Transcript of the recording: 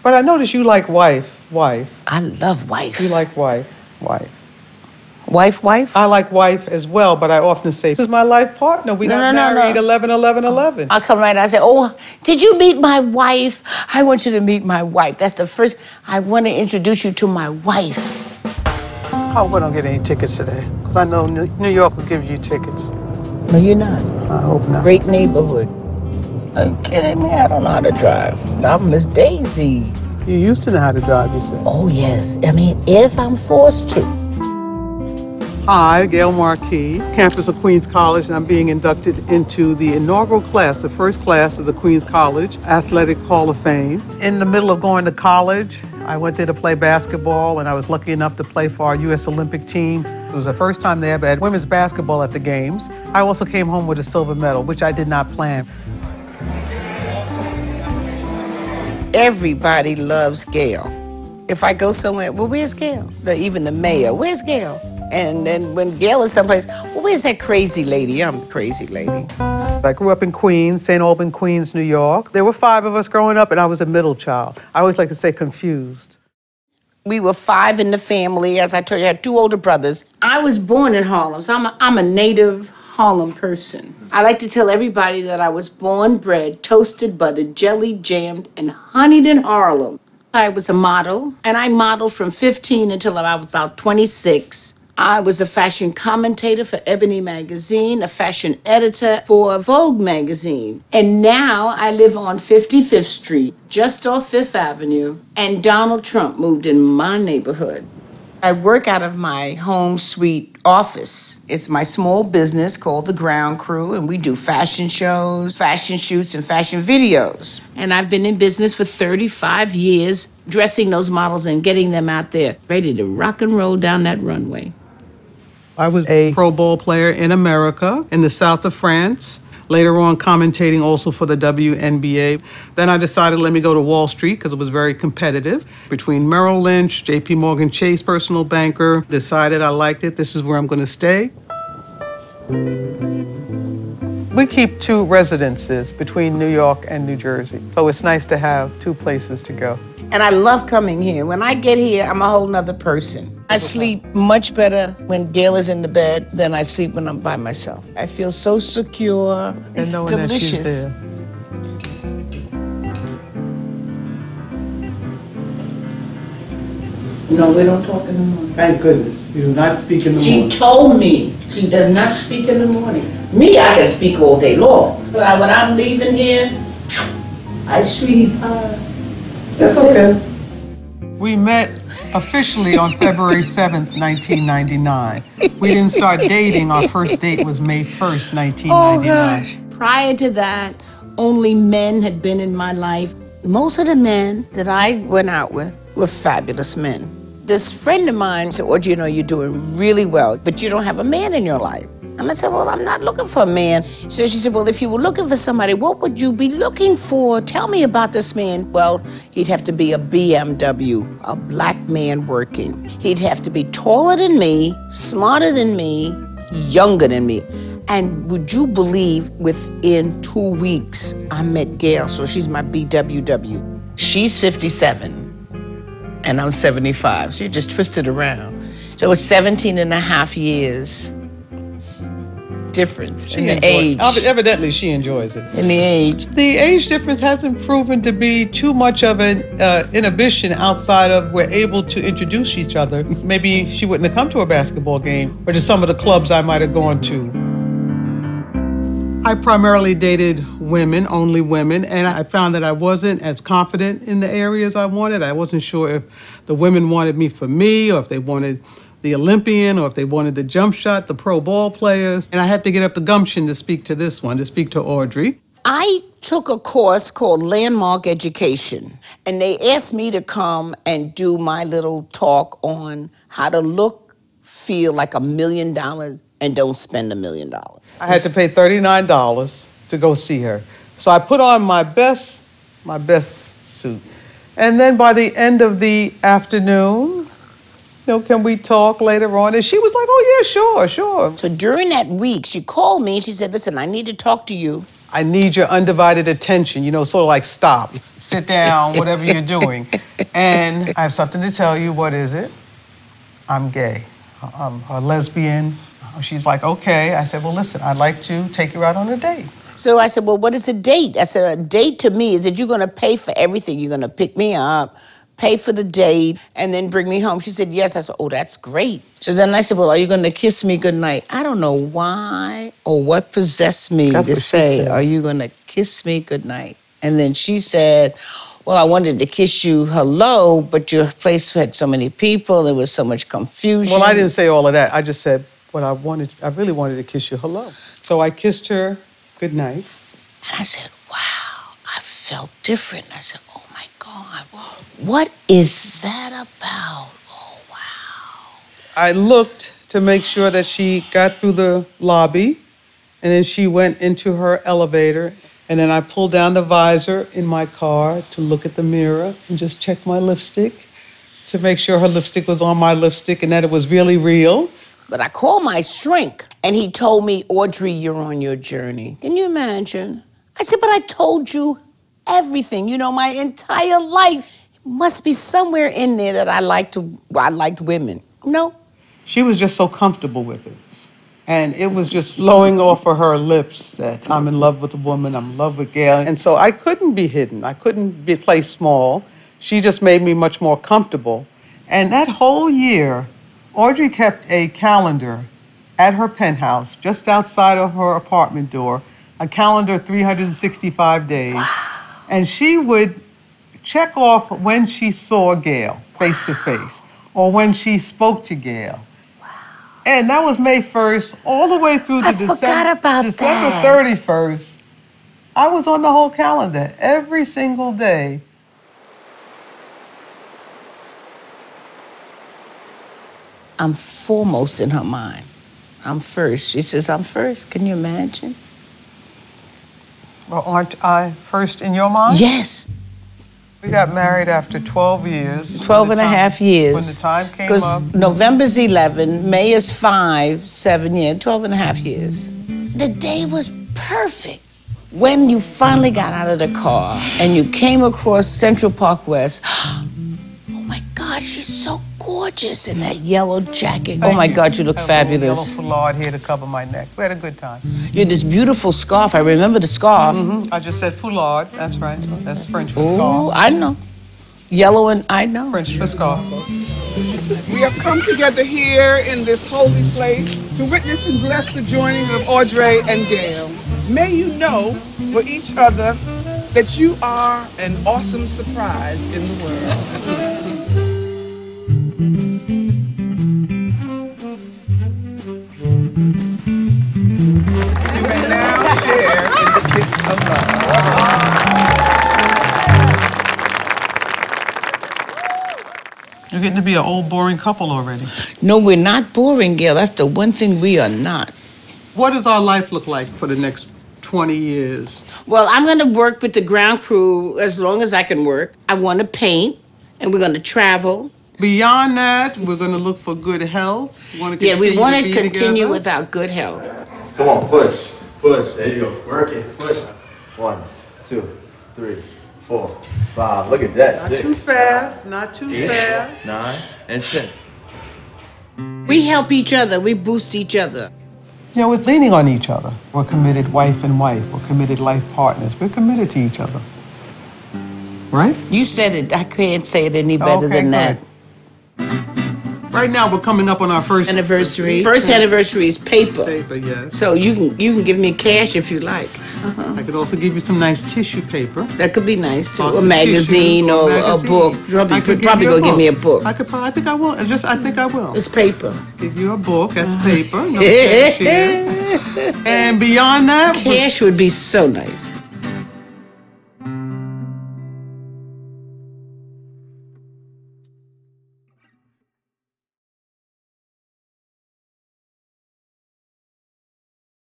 But I noticed you like wife. I love wife. You like wife. Wife? I like wife as well, but I often say, this is my life partner. We got married 11-11-11. I'll come right out and say, oh, did you meet my wife? I want you to meet my wife. That's the first, I want to introduce you to my wife. I hope I don't get any tickets today, because I know New York will give you tickets. No, you're not. I hope not. Great neighborhood. Are you kidding me? I don't know how to drive. I'm Miss Daisy. You used to know how to drive, you said. Oh, yes. I mean, if I'm forced to. Hi, Gail Marquis, campus of Queens College, and I'm being inducted into the inaugural class, the first class of the Queens College Athletic Hall of Fame. In the middle of going to college, I went there to play basketball, and I was lucky enough to play for our U.S. Olympic team. It was the first time they ever had women's basketball at the games. I also came home with a silver medal, which I did not plan. Everybody loves Gail. If I go somewhere, well, where's Gail? Even the mayor, where's Gail? And then when Gail is someplace, well, where's that crazy lady? I'm the crazy lady. I grew up in Queens, St. Albans, Queens, New York. There were 5 of us growing up, and I was a middle child. I always like to say confused. We were 5 in the family. As I told you, I had 2 older brothers. I was born in Harlem, so I'm a native Harlem person. I like to tell everybody that I was born, bred, toasted, buttered, jelly, jammed, and honeyed in Harlem. I was a model, and I modeled from 15 until I was about 26. I was a fashion commentator for Ebony magazine, a fashion editor for Vogue magazine. And now I live on 55th Street, just off 5th Avenue, and Donald Trump moved in my neighborhood. I work out of my home suite office. It's my small business called The Ground Crew, and we do fashion shows, fashion shoots, and fashion videos. And I've been in business for 35 years, dressing those models and getting them out there, ready to rock and roll down that runway. I was a pro ball player in America, in the south of France. Later on, commentating also for the WNBA. Then I decided, let me go to Wall Street, because it was very competitive. Between Merrill Lynch, JP Morgan Chase, personal banker, decided I liked it. This is where I'm going to stay. We keep 2 residences between New York and New Jersey. So it's nice to have 2 places to go. And I love coming here. When I get here, I'm a whole nother person. I sleep much better when Gail is in the bed than I sleep when I'm by myself. I feel so secure. It's delicious. No, we don't talk in the morning. Thank goodness. You do not speak in the morning. She told me she does not speak in the morning. Me, I can speak all day long. But when I'm leaving here, I sleep. That's okay. We met officially on February 7th, 1999. We didn't start dating. Our first date was May 1st, 1999. Oh, gosh. Prior to that, only men had been in my life. Most of the men that I went out with were fabulous men. This friend of mine said, well, you know, you're doing really well, but you don't have a man in your life. And I said, well, I'm not looking for a man. So she said, well, if you were looking for somebody, what would you be looking for? Tell me about this man. Well, he'd have to be a BMW, a black man working. He'd have to be taller than me, smarter than me, younger than me. And would you believe, within 2 weeks, I met Gail, so she's my BWW. She's 57, and I'm 75, so you just twist it around. So it's 17 and a half years difference in the age. Evidently, she enjoys it. In the age. The age difference hasn't proven to be too much of an inhibition outside of we're able to introduce each other. Maybe she wouldn't have come to a basketball game or to some of the clubs I might have gone to. I primarily dated women, only women, and I found that I wasn't as confident in the areas I wanted. I wasn't sure if the women wanted me for me, or if they wanted the Olympian, or if they wanted the jump shot, the pro ball players. And I had to get up the gumption to speak to this one, to speak to Audrey. I took a course called Landmark Education, and they asked me to come and do my little talk on how to look, feel like $1 million and don't spend $1 million. I had to pay $39 to go see her. So I put on my best suit. And then by the end of the afternoon, can we talk later on? And she was like, oh, yeah, sure. So during that week, she called me and she said, listen, I need to talk to you. I need your undivided attention, sort of like stop. sit down, whatever you're doing. And I have something to tell you. What is it? I'm gay. I'm a lesbian. She's like, okay. I said, well, listen, I'd like to take you out on a date. So I said, well, what is a date? I said, a date to me is that you're going to pay for everything. You're going to pick me up, pay for the date, and then bring me home. She said, yes. I said, oh, that's great. So then I said, well, are you going to kiss me goodnight? I don't know why or what possessed me to say, are you going to kiss me goodnight? And then she said, well, I wanted to kiss you hello, but your place had so many people. There was so much confusion. Well, I didn't say all of that. I just said, well, I really wanted to kiss you hello. So I kissed her goodnight. And I said, wow, I felt different. I said, oh, my God, what is that about? Oh, wow. I looked to make sure that she got through the lobby, and then she went into her elevator, and then I pulled down the visor in my car to look at the mirror and just check my lipstick to make sure her lipstick was on my lipstick and that it was really real. But I called my shrink, and he told me, Audrey, you're on your journey. Can you imagine? I said, but I told you everything, my entire life. It must be somewhere in there that I liked women. No. She was just so comfortable with it. And it was just flowing off of her lips that I'm in love with a woman, I'm in love with Gail. And so I couldn't be hidden. I couldn't be played small. She just made me much more comfortable. And that whole year, Audrey kept a calendar at her penthouse, just outside of her apartment door, a calendar 365 days. Wow. And she would check off when she saw Gail face to face, or when she spoke to Gail. Wow. And that was May 1st, all the way through to December 31st. I was on the whole calendar every single day. I'm foremost in her mind. I'm first. She says, I'm first. Can you imagine? Well, aren't I first in your mind? Yes. We got married after 12 years. 12 and a half years. When the time came up. Because November's 11, May is 5, 7 years, 12 and a half years. The day was perfect. When you finally got out of the car and you came across Central Park West, oh my God, she's so gorgeous in that yellow jacket. Oh my God, you look fabulous. Yellow foulard here to cover my neck. We had a good time. You had this beautiful scarf. I remember the scarf. I just said foulard. That's right. That's French for scarf. Oh, I know. Yellow and I know. French for scarf. We have come together here in this holy place to witness and bless the joining of Audrey and Gail. May you know for each other that you are an awesome surprise in the world. You may now share in the kiss of love. You're getting to be an old, boring couple already. No, we're not boring, Gail. That's the one thing we are not. What does our life look like for the next 20 years? Well, I'm going to work with the ground crew as long as I can work. I want to paint, and we're going to travel. Beyond that, we're going to look for good health. We want to continue with our good health. Come on, push, push. There you go. Work it. Push. 1, 2, 3, 4, 5. Look at that. Not 6. too fast. Not too 8, fast. 9, and 10. We help each other. We boost each other. It's leaning on each other. We're committed wife and wife. We're committed life partners. We're committed to each other. Right? You said it. I can't say it any better than that. Right now, we're coming up on our first anniversary. First anniversary is paper. Paper, yes. So you can give me cash if you like. I could also give you some nice tissue paper. That could be nice too. Lots a magazine or a book. Probably go give me a book. I think I will. I think I will. It's paper. Give you a book. That's paper. No cash here. And beyond that, cash would be so nice.